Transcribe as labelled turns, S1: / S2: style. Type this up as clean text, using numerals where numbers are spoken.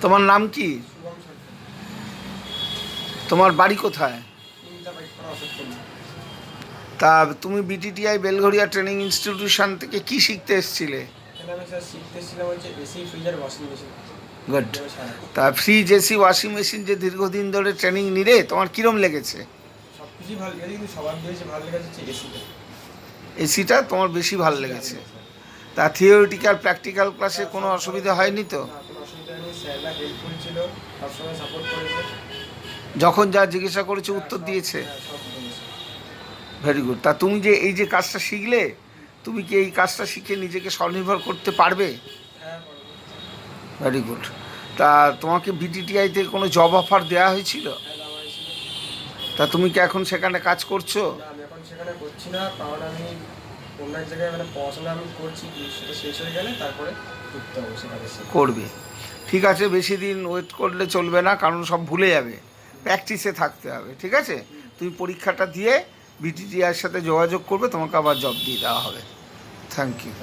S1: তোমার নাম কি? তোমার বাড়ি কোথায়? তা তুমি বিটিটিআই বেলঘরিয়া ট্রেনিং ইনস্টিটিউশন থেকে কি শিখতে এসেছিলে? গুড। তা ফ্রিজ, এসি, ওয়াশিং মেশিন যে দীর্ঘদিন ধরে ট্রেনিং নিলে তোমার কিরম লেগেছে? এসিটা তোমার বেশি ভালো লেগেছে। তা থিওরিটিক্যাল প্র্যাকটিক্যাল ক্লাসে কোনো অসুবিধা হয়নি তো? যখন যা জিজ্ঞাসা করেছে উত্তর দিয়েছে? Very good. তা তুমি যে এই যে কাজটা শিখলে, তুমি কি এই কাজটা শিখে নিজেকে স্বনির্ভর করতে পারবে? Very good. তা তোমাকে বিটিটিআইতে কোনো জব অফার দেওয়া হয়েছিল? তা তুমি কি এখন সেখানে কাজ করছো?
S2: আমি এখন সেখানে করছি না, কারণ আমি অন্য এক জায়গায় পড়াশোনা আমি করছি, সেটা শেষ হয়ে গেলে তারপরে ঢুকতে হবে সেখানে।
S1: করবে। ঠিক আছে, বেশি দিন ওয়েট করলে চলবে না, কারণ সব ভুলে যাবে। প্র্যাকটিসে থাকতে হবে, ঠিক আছে? তুমি পরীক্ষাটা দিয়ে বিটিটিআইয়ের সাথে যোগাযোগ করবে, তোমাকে আবার জব দিয়ে দেওয়া হবে। Thank you.